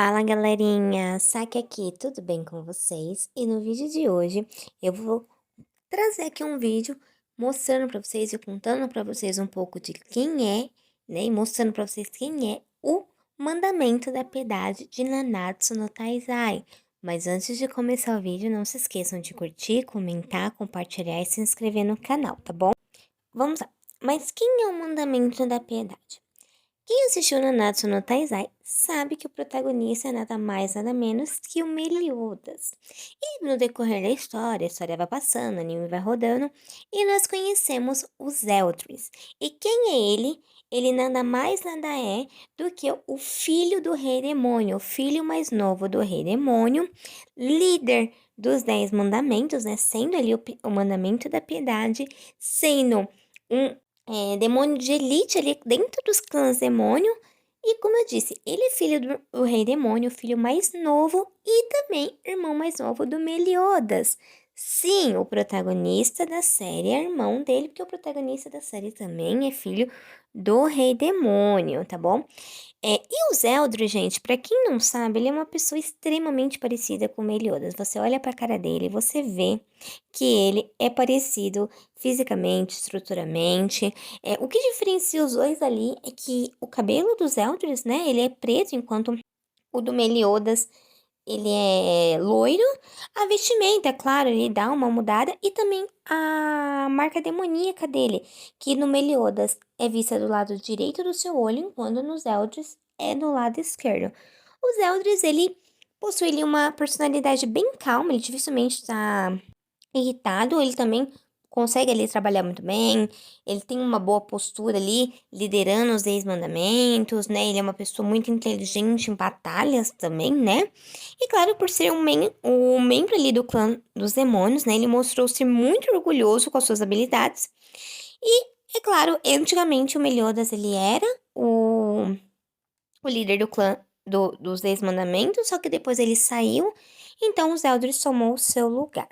Fala galerinha, Saki aqui, tudo bem com vocês? E no vídeo de hoje eu vou trazer aqui um vídeo mostrando pra vocês e contando pra vocês um pouco de quem é, né? E mostrando pra vocês quem é o mandamento da piedade de Nanatsu no Taizai. Mas antes de começar o vídeo, não se esqueçam de curtir, comentar, compartilhar e se inscrever no canal, tá bom? Vamos lá. Mas quem é o mandamento da piedade? Quem assistiu Nanatsu no Taizai sabe que o protagonista é nada mais nada menos que o Meliodas. E no decorrer da história, a história vai passando, o anime vai rodando, e nós conhecemos os Eldris. E quem é ele? Ele nada mais nada é do que o filho do Rei Demônio, o filho mais novo do Rei Demônio, líder dos 10 mandamentos, né? Sendo ali o mandamento da piedade, sendo um demônio de elite ali dentro dos clãs demônio. E como eu disse, ele é filho do rei demônio, filho mais novo e também irmão mais novo do Meliodas. Sim, o protagonista da série é irmão dele, porque o protagonista da série também é filho do rei demônio, tá bom? E o Zeldris, gente, pra quem não sabe, ele é uma pessoa extremamente parecida com o Meliodas. Você olha pra cara dele, você vê que ele é parecido fisicamente, estruturalmente. O que diferencia os dois ali é que o cabelo do Zeldris, né, ele é preto, enquanto o do Meliodas ele é loiro. A vestimenta, claro, ele dá uma mudada. E também a marca demoníaca dele, que no Meliodas é vista do lado direito do seu olho, enquanto nos Eldris é do lado esquerdo. Os Eldris, ele possui ali uma personalidade bem calma, ele dificilmente está irritado, ele também consegue ali trabalhar muito bem, ele tem uma boa postura ali, liderando os 10 mandamentos, né? Ele é uma pessoa muito inteligente em batalhas também, né? E claro, por ser um membro ali do clã dos demônios, né? Ele mostrou-se muito orgulhoso com as suas habilidades. E, é claro, antigamente o Meliodas, ele era o líder do clã dos 10 mandamentos, só que depois ele saiu, então os Eldris tomou o seu lugar.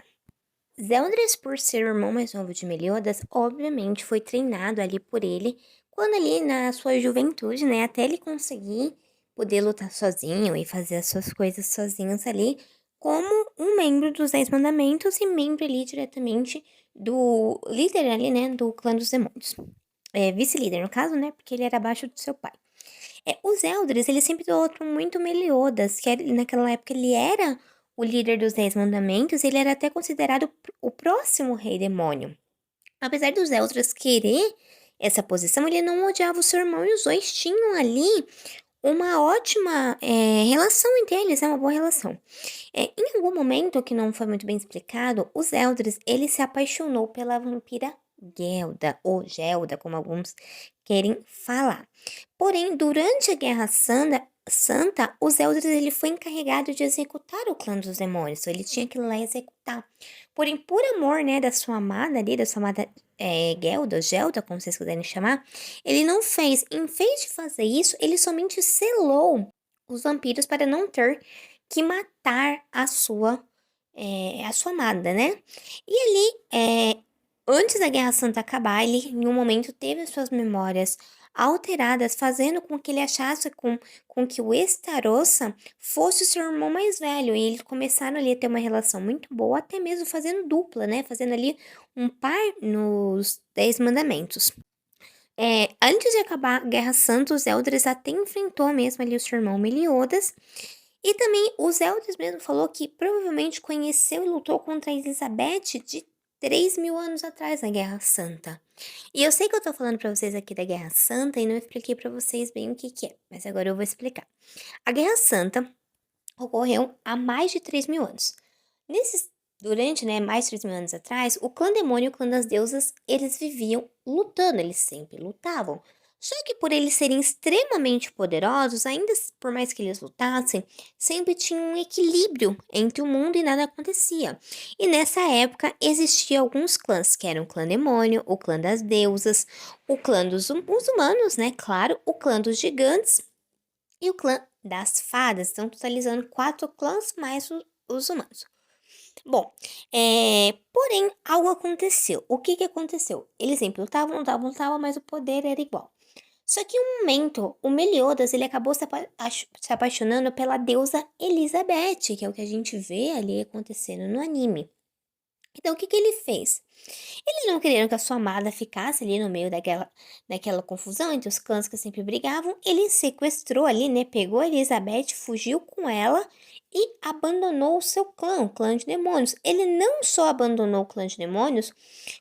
Zeldris, por ser o irmão mais novo de Meliodas, obviamente foi treinado ali por ele, quando ali na sua juventude, né, até ele conseguir poder lutar sozinho e fazer as suas coisas sozinhos ali, como um membro dos 10 mandamentos e membro ali diretamente do líder ali, né, do clã dos demônios. Vice-líder, no caso, né, porque ele era abaixo do seu pai. Os Eldris, eles sempre idolatam muito Meliodas, naquela época ele era o líder dos 10 mandamentos, ele era até considerado o próximo rei demônio. Apesar dos Eldris querer essa posição, ele não odiava o seu irmão e os dois tinham ali uma ótima relação entre eles, uma boa relação. Em algum momento, que não foi muito bem explicado, os Eldris, ele se apaixonou pela vampira Gelda, ou Gelda, como alguns querem falar. Porém, durante a Guerra Santa, o Zeldris ele foi encarregado de executar o clã dos demônios, então ele tinha que ir lá executar. Porém, por amor, né, da sua amada ali, da sua amada Gelda, como vocês quiserem chamar, ele não fez. Em vez de fazer isso, ele somente selou os vampiros para não ter que matar a sua amada, né? E ali, antes da Guerra Santa acabar, ele em um momento teve as suas memórias alteradas, fazendo com que ele achasse com que o Estarossa fosse o seu irmão mais velho. E eles começaram ali a ter uma relação muito boa, até mesmo fazendo dupla, né? Fazendo ali um par nos 10 mandamentos. Antes de acabar a Guerra Santa, os Eldris até enfrentou mesmo ali o seu irmão Meliodas. E também os Eldris mesmo falou que provavelmente conheceu e lutou contra a Elizabeth de 3.000 anos atrás na Guerra Santa. E eu sei que eu tô falando pra vocês aqui da Guerra Santa e não expliquei pra vocês bem o que que é, mas agora eu vou explicar. A Guerra Santa ocorreu há mais de 3.000 anos. Durante, né, mais de 3.000 anos atrás, o clã demônio e o clã das deusas, eles viviam lutando, eles sempre lutavam. Só que por eles serem extremamente poderosos, por mais que eles lutassem, sempre tinha um equilíbrio entre o mundo e nada acontecia. E nessa época existiam alguns clãs, que eram o clã demônio, o clã das deusas, o clã os humanos, né, claro, o clã dos gigantes e o clã das fadas. Então, totalizando 4 clãs mais os humanos. Bom, porém, algo aconteceu. O que que aconteceu? Eles sempre lutavam, lutavam, lutavam, mas o poder era igual. Só que em um momento, o Meliodas, ele acabou se apaixonando pela deusa Elizabeth, que é o que a gente vê ali acontecendo no anime. Então, o que que ele fez? Ele não querendo que a sua amada ficasse ali no meio daquela confusão entre os clãs que sempre brigavam, ele sequestrou ali, né? Pegou a Elizabeth, fugiu com ela e abandonou o seu clã, o clã de demônios. Ele não só abandonou o clã de demônios,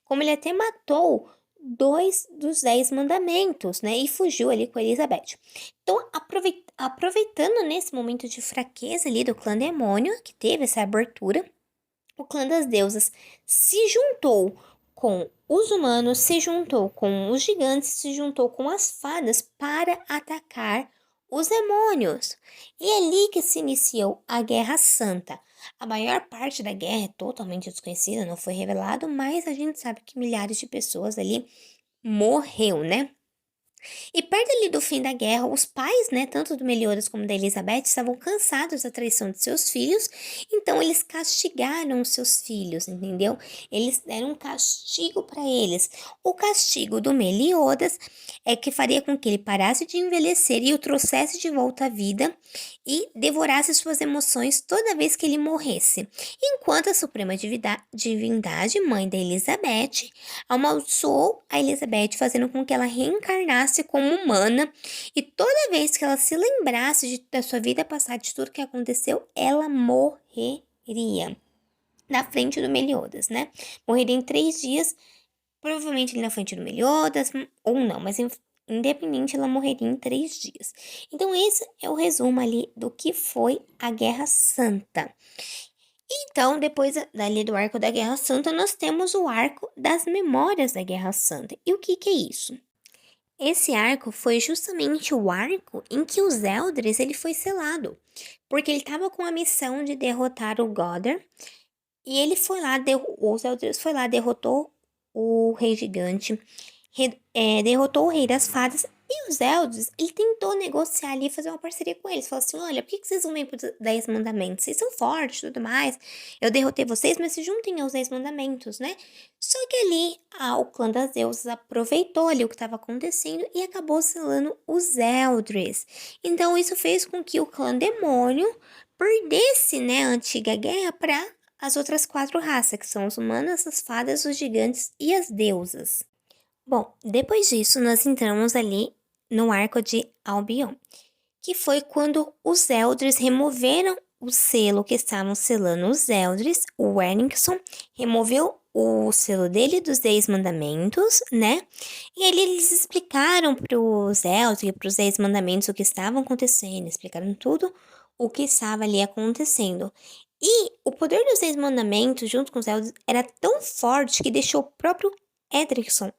como ele até matou 2 dos 10 mandamentos, né? E fugiu ali com a Elizabeth. Então, aproveitando nesse momento de fraqueza ali do clã demônio, que teve essa abertura, o clã das deusas se juntou com os humanos, se juntou com os gigantes, se juntou com as fadas para atacar os demônios. E é ali que se iniciou a Guerra Santa. A maior parte da guerra é totalmente desconhecida, não foi revelado, mas a gente sabe que milhares de pessoas ali morreu, né? E perto ali do fim da guerra, os pais, né, tanto do Meliodas como da Elizabeth, estavam cansados da traição de seus filhos, então eles castigaram os seus filhos, entendeu? Eles deram um castigo para eles. O castigo do Meliodas é que faria com que ele parasse de envelhecer e o trouxesse de volta à vida e devorasse suas emoções toda vez que ele morresse. Enquanto a Suprema Divindade, mãe da Elizabeth, amaldiçoou a Elizabeth, fazendo com que ela reencarnasse como humana e toda vez que ela se lembrasse da sua vida passada, de tudo que aconteceu, ela morreria na frente do Meliodas, né? Morreria em 3 dias, provavelmente ali na frente do Meliodas, ou não, mas independente, ela morreria em 3 dias. Então, esse é o resumo ali do que foi a Guerra Santa. Então, depois dali do arco da Guerra Santa, nós temos o arco das Memórias da Guerra Santa. E o que que é isso? Esse arco foi justamente o arco em que o Zeldris ele foi selado, porque ele estava com a missão de derrotar o Godar, e ele foi lá, o Zeldris foi lá, derrotou o Rei Gigante, derrotou o Rei das Fadas, e os Eldris, ele tentou negociar ali, fazer uma parceria com eles. Falou assim, olha, por que vocês não vêm para os 10 mandamentos? Vocês são fortes e tudo mais. Eu derrotei vocês, mas se juntem aos 10 mandamentos, né? Só que ali, o clã das deusas aproveitou ali o que estava acontecendo e acabou selando os Eldris. Então, isso fez com que o clã demônio perdesse, né, a antiga guerra para as outras 4 raças, que são os humanos, as fadas, os gigantes e as deusas. Bom, depois disso, nós entramos ali no arco de Albion, que foi quando os Eldris removeram o selo que estavam selando os Eldris, o Wernixon removeu o selo dele dos 10 mandamentos, né? E ali eles explicaram para os Eldris e para os 10 mandamentos o que estava acontecendo, explicaram tudo o que estava ali acontecendo. E o poder dos 10 mandamentos, junto com os Eldris, era tão forte que deixou o próprio Edricson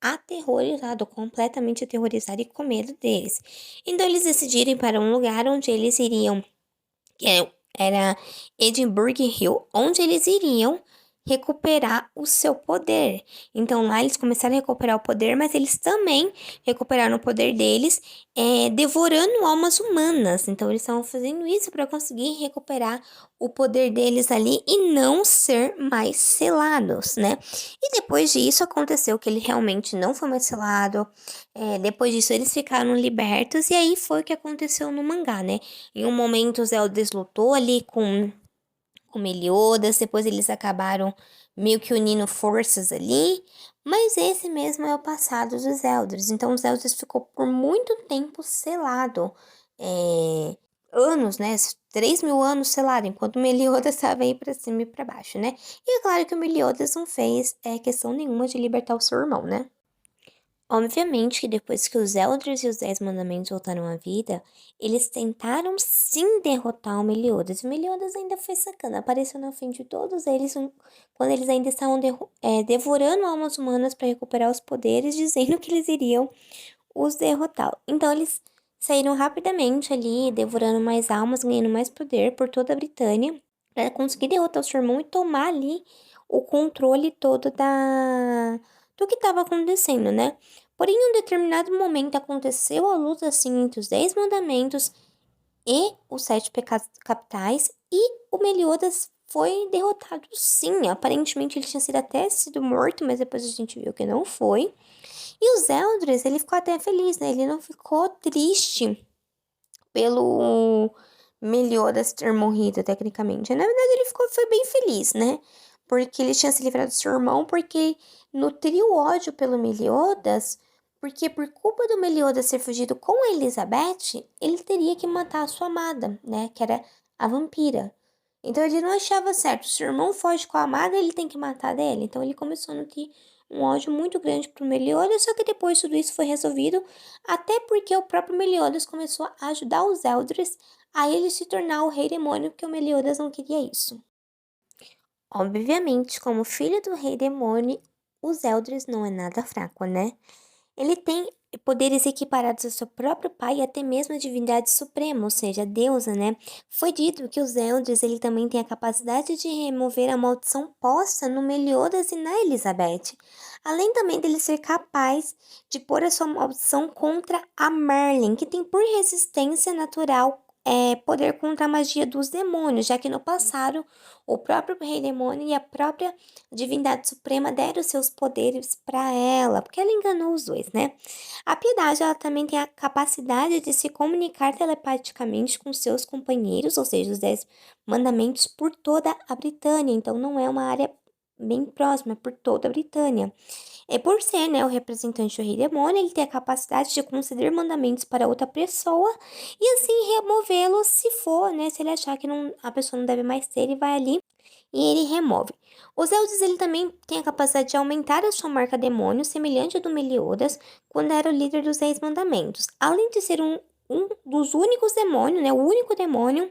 aterrorizado, completamente aterrorizado e com medo deles. Então eles decidiram ir para um lugar onde eles iriam, era Edinburgh Hill, onde eles iriam recuperar o seu poder. Então lá eles começaram a recuperar o poder, mas eles também recuperaram o poder deles, devorando almas humanas. Então eles estavam fazendo isso para conseguir recuperar o poder deles ali e não ser mais selados, né? E depois disso aconteceu que ele realmente não foi mais selado. Depois disso eles ficaram libertos e aí foi o que aconteceu no mangá, né? Em um momento o Zelda lutou ali com Meliodas, depois eles acabaram meio que unindo forças ali, mas esse mesmo é o passado dos Elders. Então os Elders ficou por muito tempo selado, anos, né? 3.000 anos selado, enquanto o Meliodas estava aí pra cima e pra baixo, né? E é claro que o Meliodas não fez questão nenhuma de libertar o seu irmão, né? Obviamente que depois que os Elders e os 10 Mandamentos voltaram à vida, eles tentaram sim derrotar o Meliodas. O Meliodas ainda foi sacana, apareceu na frente de todos eles quando eles ainda estavam devorando almas humanas para recuperar os poderes, dizendo que eles iriam os derrotar. Então eles saíram rapidamente ali, devorando mais almas, ganhando mais poder por toda a Britânia, para conseguir derrotar o seu irmão e tomar ali o controle todo do que estava acontecendo, né? Porém, em um determinado momento aconteceu a luta assim entre os 10 mandamentos e os 7 pecados capitais, e o Meliodas foi derrotado sim. Aparentemente ele tinha sido morto, mas depois a gente viu que não foi. E o Zeldris, ele ficou até feliz, né? Ele não ficou triste pelo Meliodas ter morrido, tecnicamente. Na verdade, foi bem feliz, né? Porque ele tinha se livrado do seu irmão, porque nutriu ódio pelo Meliodas, porque por culpa do Meliodas ter fugido com a Elizabeth, ele teria que matar a sua amada, né? Que era a vampira. Então ele não achava certo. Se o irmão foge com a amada, ele tem que matar dele. Então ele começou a nutrir um ódio muito grande pro Meliodas, só que depois tudo isso foi resolvido, até porque o próprio Meliodas começou a ajudar os Eldris a ele se tornar o rei demônio, porque o Meliodas não queria isso. Obviamente, como filho do rei demônio, os Eldris não é nada fraco, né? Ele tem poderes equiparados ao seu próprio pai e até mesmo a divindade suprema, ou seja, a deusa, né? Foi dito que os Eldris, ele também tem a capacidade de remover a maldição posta no Meliodas e na Elizabeth. Além também dele ser capaz de pôr a sua maldição contra a Merlin, que tem por resistência natural poder contra a magia dos demônios, já que no passado o próprio rei demônio e a própria divindade suprema deram seus poderes para ela, porque ela enganou os dois, né? A Piedade, ela também tem a capacidade de se comunicar telepaticamente com seus companheiros, ou seja, os 10 mandamentos por toda a Britânia, então não é uma área bem próxima, é por toda a Britânia. É por ser, né, o representante do rei demônio, ele tem a capacidade de conceder mandamentos para outra pessoa e assim removê-los se for, né, se ele achar que não, a pessoa não deve mais ter, ele vai ali e ele remove. Os Eldes, ele também tem a capacidade de aumentar a sua marca demônio, semelhante à do Meliodas, quando era o líder dos 10 mandamentos. Além de ser um dos únicos demônios, né, o único demônio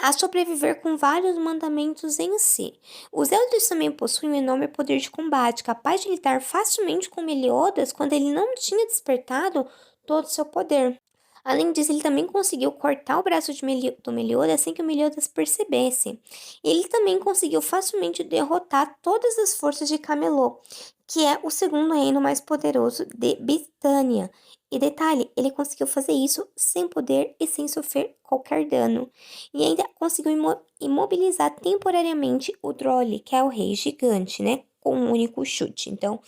a sobreviver com vários mandamentos em si. Os Elders também possuem um enorme poder de combate, capaz de lidar facilmente com Meliodas quando ele não tinha despertado todo o seu poder. Além disso, ele também conseguiu cortar o braço do Meliodas sem que o Meliodas percebesse. Ele também conseguiu facilmente derrotar todas as forças de Camelot, que é o segundo reino mais poderoso de Britânia. E detalhe, ele conseguiu fazer isso sem poder e sem sofrer qualquer dano. E ainda conseguiu imobilizar temporariamente o Droll, que é o rei gigante, né? Com um único chute. Então,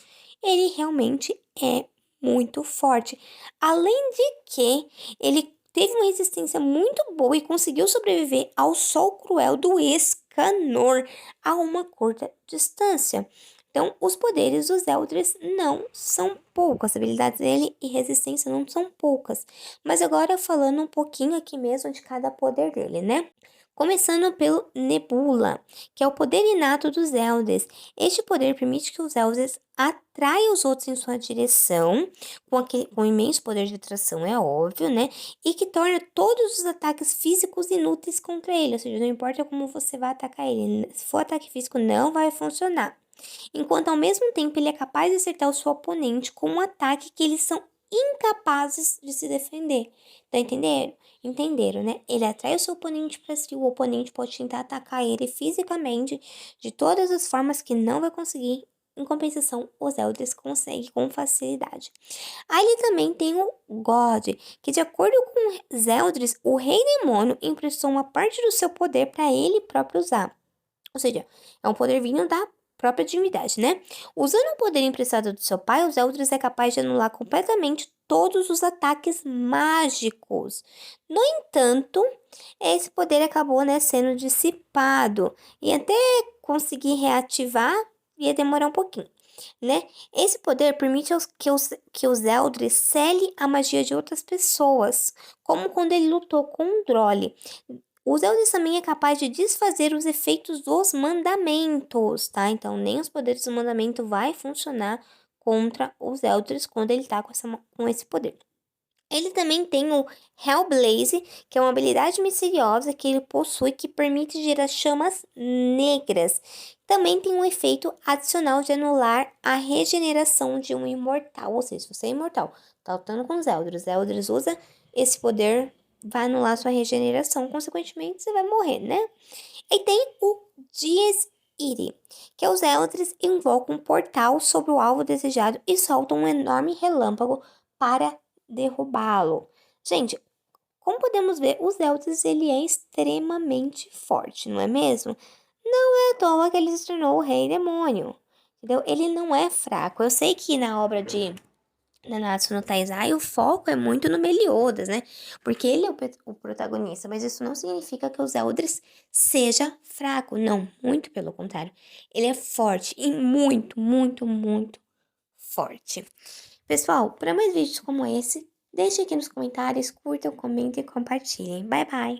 ele realmente é muito forte. Além de que ele teve uma resistência muito boa e conseguiu sobreviver ao sol cruel do Escanor a uma curta distância. Então, os poderes dos Eldris não são poucos, as habilidades dele e resistência não são poucas. Mas agora falando um pouquinho aqui mesmo de cada poder dele, né? Começando pelo Nebula, que é o poder inato dos Elders. Este poder permite que os Elders atraiam os outros em sua direção, com imenso poder de atração, é óbvio, né? E que torna todos os ataques físicos inúteis contra ele, ou seja, não importa como você vai atacar ele, se for ataque físico não vai funcionar. Enquanto ao mesmo tempo ele é capaz de acertar o seu oponente com um ataque que eles são incapazes de se defender. Tá entendendo? Entenderam, né? Ele atrai o seu oponente para si, o oponente pode tentar atacar ele fisicamente de todas as formas que não vai conseguir. Em compensação, os Elders conseguem com facilidade. Aí ele também tem o God, que de acordo com os Elders, o rei demônio emprestou uma parte do seu poder para ele próprio usar. Ou seja, é um poder vindo da própria divindade, né? Usando o poder emprestado do seu pai, os Eldris é capaz de anular completamente todos os ataques mágicos. No entanto, esse poder acabou, né, sendo dissipado e até conseguir reativar ia demorar um pouquinho, né? Esse poder permite que os Eldris selem a magia de outras pessoas, como quando ele lutou com o Droll. O Zeus também é capaz de desfazer os efeitos dos mandamentos, tá? Então, nem os poderes do mandamento vai funcionar contra os Elders quando ele tá com esse poder. Ele também tem o Hellblaze, que é uma habilidade misteriosa que ele possui que permite gerar chamas negras. Também tem um efeito adicional de anular a regeneração de um imortal. Ou seja, se você é imortal, tá lutando com os Elders usa esse poder, vai anular sua regeneração. Consequentemente, você vai morrer, né? E tem o Dies Irae, que os Elders invocam um portal sobre o alvo desejado e soltam um enorme relâmpago para derrubá-lo. Gente, como podemos ver, os Elders ele é extremamente forte, não é mesmo? É à toa que ele se tornou o rei demônio, entendeu? Ele não é fraco. Eu sei que na obra de Nanatsu no Taizai o foco é muito no Meliodas, né? Porque ele é o protagonista, mas isso não significa que os Eldris seja fraco, não, muito pelo contrário. Ele é forte e muito, muito, muito forte. Pessoal, para mais vídeos como esse, deixe aqui nos comentários, curtam, comentem e compartilhem. Bye, bye!